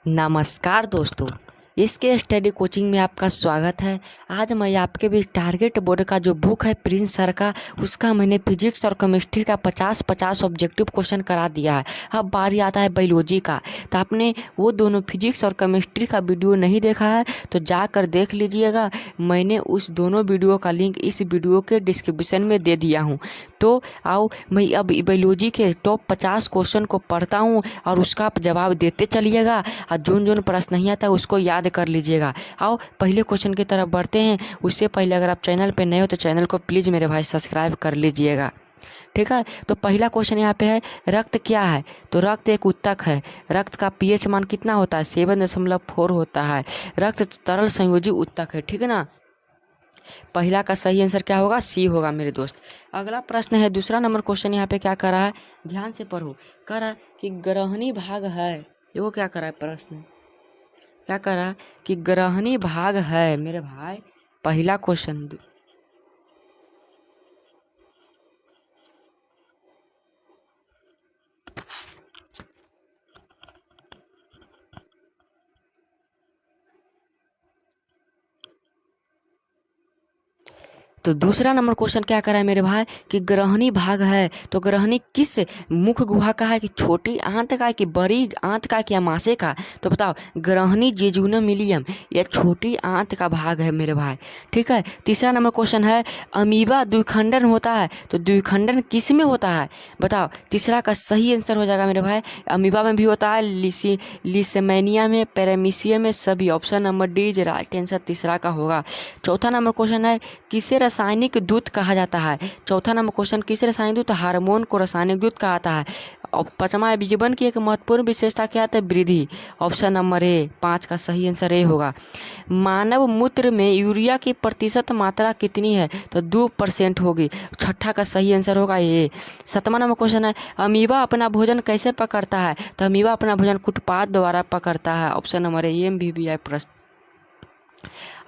नमस्कार दोस्तों, इसके स्टडी कोचिंग में आपका स्वागत है। आज मैं आपके भी टारगेट बोर्ड का जो बुक है प्रिंस सर का, उसका मैंने फिजिक्स और केमिस्ट्री का 50-50 ऑब्जेक्टिव क्वेश्चन करा दिया है। अब बारी आता है बायोलॉजी का। तो आपने वो दोनों फिजिक्स और केमिस्ट्री का वीडियो नहीं देखा है तो जाकर देख लीजिएगा। मैंने उस दोनों वीडियो का लिंक इस वीडियो के डिस्क्रिप्शन में दे दिया हूँ। तो आओ मैं अब बायोलॉजी के टॉप 50 क्वेश्चन को पढ़ता हूँ और उसका आप जवाब देते चलिएगा और जोन प्रश्न नहीं आता उसको याद कर लीजिएगा। आओ पहले क्वेश्चन की तरफ बढ़ते हैं। उससे पहले अगर आप चैनल पे नए हो तो चैनल को प्लीज़ मेरे भाई सब्सक्राइब कर लीजिएगा, ठीक है। तो पहला क्वेश्चन यहाँ पे है, रक्त क्या है? तो रक्त एक उत्तक है। रक्त का पीएच मान कितना होता है? 7.4 होता है। रक्त तरल संयोजी उत्तक है, ठीक है ना। पहला का सही आंसर क्या होगा? सी होगा मेरे दोस्त। अगला प्रश्न है, दूसरा नंबर क्वेश्चन यहाँ पे क्या कर रहा है, ध्यान से पढ़ो। कह रहा है कि ग्रहणी भाग है। देखो क्या कर रहा है प्रश्न, क्या कर रहा है कि ग्रहणी भाग है मेरे भाई। पहला क्वेश्चन तो दूसरा नंबर क्वेश्चन क्या कर रहा है मेरे भाई कि ग्रहणी भाग है। तो ग्रहणी किस मुख गुहा का है, कि छोटी आंत का है, कि बड़ी आंत का है, कि अमाशय का? तो बताओ, ग्रहणी जेजुनम मिलियम यह छोटी आंत का भाग है मेरे भाई, ठीक है। तीसरा नंबर क्वेश्चन है, अमीबा द्विखंडन होता है। तो द्विखंडन किस में होता है? बताओ। तीसरा का सही आंसर हो जाएगा मेरे भाई, अमीबा में भी होता है, लिसेमेनिया में, पैरामीशिया में, सभी। Option number D is right answer तीसरा का होगा। चौथा नंबर क्वेश्चन है, किसे रासायनिक दूत कहा जाता है? चौथा नंबर क्वेश्चन, किसे रासायनिक दूत? हार्मोन को रासायनिक दूत कहा जाता है। और पांचवा, जीवन की एक महत्वपूर्ण विशेषता क्या है? वृद्धि। ऑप्शन नंबर ए, 5 का सही आंसर ए होगा। मानव मूत्र में यूरिया की प्रतिशत मात्रा कितनी है? तो 2% होगी। छठा का सही आंसर होगा ए। सातवां नंबर क्वेश्चन है, अमीबा अपना भोजन कैसे पकड़ता है? तो अमीबा अपना भोजन कुटपाद द्वारा पकड़ता है। ऑप्शन नंबर ए, MBBI प्रश्न।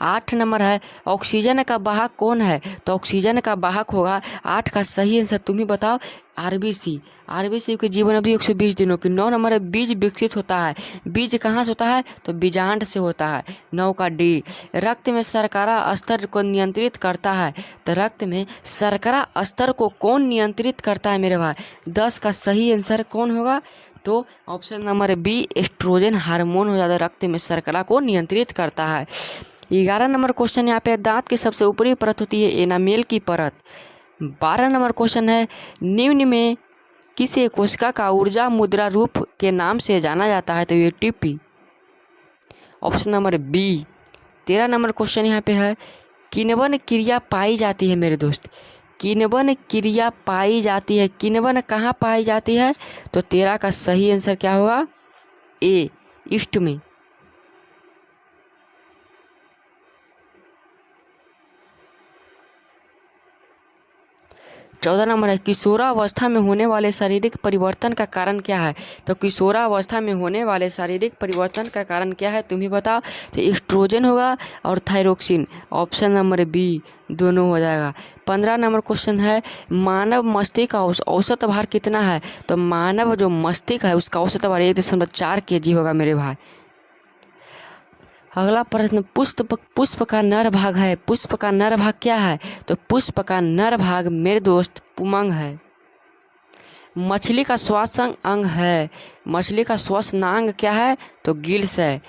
8 नंबर है, ऑक्सीजन का वाहक कौन है? तो ऑक्सीजन का वाहक होगा, 8 का सही आंसर तुम ही बताओ, आरबीसी। आरबीसी की जीवन अवधि 120 दिनों की। 9 नंबर है, बीज विकसित होता है। बीज कहाँ से होता है? तो बीजांड से होता है। 9 का डी। रक्त में शर्करा स्तर को नियंत्रित करता है। तो रक्त में शर्करा स्तर को कौन नियंत्रित करता है मेरे भाई? 10 का सही आंसर कौन होगा? तो option number B, oestrogen hormone हो जाता है, रक्त में शर्करा को नियंत्रित करता है। 11 नंबर क्वेश्चन यहाँ पे, दांत की सबसे ऊपरी परत होती है एनामेल की परत। 12 नंबर क्वेश्चन है, निम्न में किसे कोशिका का ऊर्जा मुद्रा रूप के नाम से जाना जाता है? तो ATP। Option number B. 13 number question यहाँ पे है, किण्वन क्रिया पाई जाती है मेरे दोस्त। किण्वन क्रिया पाई जाती है, किण्वन कहाँ पाई जाती है? तो 13 का सही आंसर क्या होगा? ए, ईस्ट में। 14 नंबर है, किशोरावस्था में होने वाले शारीरिक परिवर्तन का कारण क्या है? तो किशोरावस्था में होने वाले शारीरिक परिवर्तन का कारण क्या है तुम ही बताओ। तो एस्ट्रोजन होगा और थायरोक्सिन। ऑप्शन नंबर बी दोनों हो जाएगा। 15 नंबर क्वेश्चन है, मानव मस्तिष्क का औसत भार कितना है? तो मानव जो मस्तिष्क है उसका औसत भार 1.4 kg होगा मेरे भाई। अगला प्रश्न, पुष्प का नर भाग है। पुष्प का नर भाग क्या है? तो पुष्प का नर भाग मेरे दोस्त पुमंग है। मछली का श्वासांग अंग है। मछली का श्वसनांग क्या है? तो गिल्स है।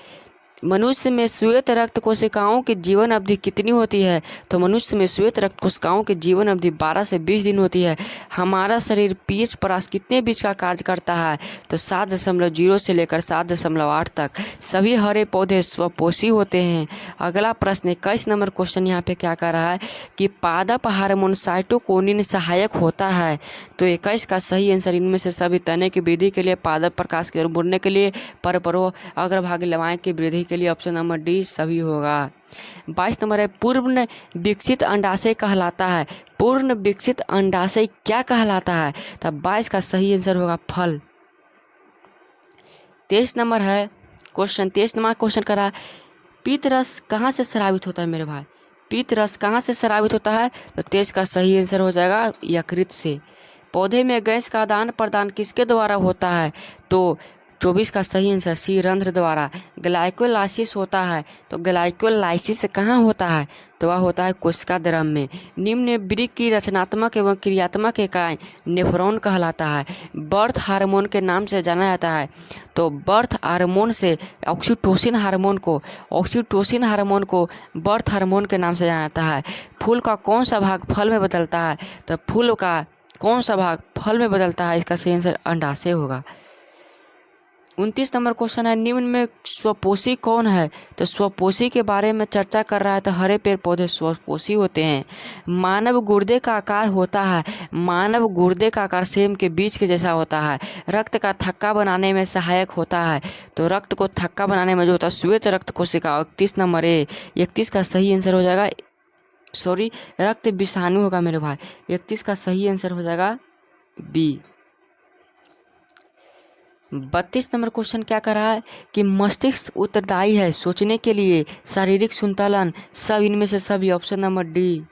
मनुष्य में श्वेत रक्त कोशिकाओं की जीवन अवधि कितनी होती है? तो मनुष्य में श्वेत रक्त कोशिकाओं की जीवन अवधि 12 से 20 दिन होती है। हमारा शरीर pH परास कितने बीच का कार्य करता है? तो 7.0 से लेकर 7.8 तक। सभी हरे पौधे स्वपोषी होते हैं। अगला प्रश्न 21 नंबर क्वेश्चन यहाँ पे क्या कर रहा है कि पादप हार्मोन साइटोकिनिन सहायक होता है। तो 21 का सही आंसर इनमें से सभी, तने की वृद्धि के लिए, पादप प्रकाश की ओर मुड़ने के लिए, परपरो अग्रभागी लवाएं की वृद्धि के लिए। ऑप्शन नंबर डी सभी होगा। 22 नंबर है, पूर्ण विकसित अंडाशय कहलाता है। पूर्ण विकसित अंडाशय क्या कहलाता है? तब 22 का सही आंसर होगा फल। 23 नंबर है क्वेश्चन, 23 नंबर क्वेश्चन करा, पीत रस कहाँ से स्रावित होता है मेरे भाई? पीत रस कहाँ से स्रावित होता है? तो 23 का सही आंसर हो जाएगा यकृत से। पौधे में गैस का आदान प्रदान किसके द्वारा होता है? तो 24 का सही आंसर सी, रंध्र द्वारा। ग्लाइकोलाइसिस होता है तो ग्लाइकोलाइसिस कहाँ होता है, तो वह होता है कोशिका द्रव में। निम्न वृक्क की रचनात्मक एवं क्रियात्मक इकाई नेफ्रॉन कहलाता है। बर्थ हार्मोन के नाम से जाना जाता है, तो बर्थ हार्मोन से ऑक्सीटोसिन हार्मोन को बर्थ हार्मोन के नाम से जाना जाता है। फूल का कौन सा भाग फल में बदलता है, तो फूल का कौन सा भाग फल में बदलता है, इसका सही आंसर अंडाशय होगा। 29 नंबर क्वेश्चन है, निम्न में स्वपोषी कौन है, तो स्वपोषी के बारे में चर्चा कर रहा है, तो हरे पेड़ पौधे स्वपोषी होते हैं। मानव गुर्दे का आकार होता है, मानव गुर्दे का आकार सेम के बीज के जैसा होता है। रक्त का थक्का बनाने में सहायक होता है, तो रक्त को थक्का बनाने में जो होता है श्वेत रक्त कोशिका। 31 नंबर ए, 31 का सही आंसर हो जाएगा, सॉरी रक्त विषाणु होगा मेरे भाई। 31 का सही आंसर हो जाएगा बी। 32 नंबर क्वेश्चन क्या कर रहा है कि मस्तिष्क उत्तरदायी है सोचने के लिए, शारीरिक संतुलन, सब इनमें से सभी। Option number D.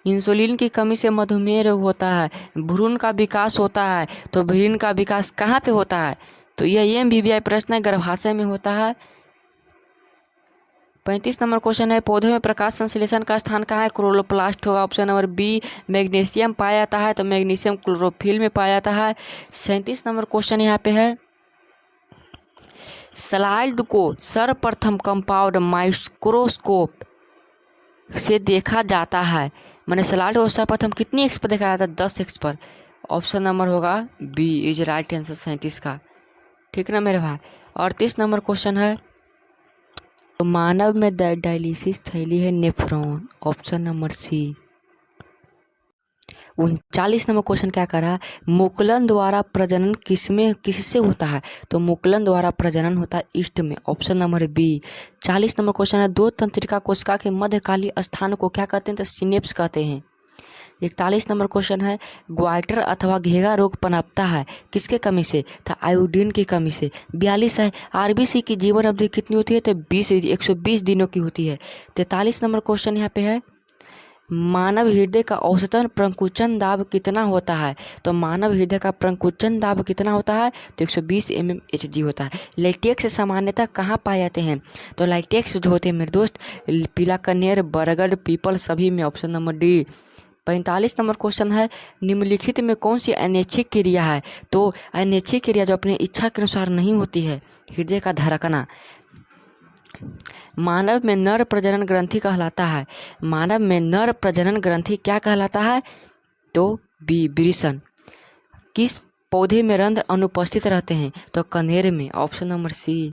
इंसुलिन की कमी से मधुमेह रोग होता है, भ्रूण का विकास होता है, तो भ्रूण का विकास कहाँ पे होता है, तो यह MBBI प्रश्न है, गर्भाशय में होता है। 35 नंबर क्वेश्चन है, पौधे में प्रकाश संश्लेषण का स्थान कहाँ है, क्लोरोप्लास्ट होगा। Option number B. मैग्नीशियम पाया जाता है, तो मैग्नीशियम क्लोरोफिल में पाया जाता है। 37 नंबर क्वेश्चन यहाँ पे है, स्लाइड को सर्वप्रथम कंपाउंड माइक्रोस्कोप से देखा जाता है, मैंने स्लाइड को सर्वप्रथम कितनी एक्स पर देखा जाता है, 10 एक्स पर। ऑप्शन नंबर होगा बी इज राइट आंसर 37 का, ठीक ना मेरे भाई। 38 नंबर क्वेश्चन है, तो मानव में डायलिसिस थैली है nephron. Option number C. 39 number question क्या कर रहा है, मुकुलन द्वारा प्रजनन किससे होता है, तो मुकुलन द्वारा प्रजनन होता है ईस्ट में। Option number B. 40 number question है, दो तंत्रिका कोशिका के मध्यकाली स्थान को क्या कहते हैं, तो सिनेप्स कहते हैं। 41 नंबर क्वेश्चन है, ग्वाइटर अथवा घेगा रोग पनपता है किसके कमी से, तो आयोडीन की कमी से। 42 है, RBC की जीवन अवधि कितनी होती है, तो 120 दिनों की होती है। 43 नंबर क्वेश्चन यहाँ पे है, मानव हृदय का औसतन प्रंकुचन दाब कितना होता है, तो मानव हृदय का प्रंकुचन दाब कितना होता है, तो 120 mmHg होता है। लेटेक्स सामान्यतः कहाँ पाए जाते हैं, तो लेटेक्स जो होते हैं मेरे दोस्त, पीला कनेर, बरगद, पीपल सभी में। Option number D. 45 number question है, निम्नलिखित में कौन सी अनैच्छिक क्रिया है, तो अनैच्छिक क्रिया जो अपनी इच्छा के अनुसार नहीं होती है, हृदय का धड़कना। मानव में नर प्रजनन ग्रंथि कहलाता है, मानव में नर प्रजनन ग्रंथि क्या कहलाता है, तो बी वृषण। किस पौधे में रंध्र अनुपस्थित रहते हैं, तो कनेर में। ऑप्शन नंबर सी।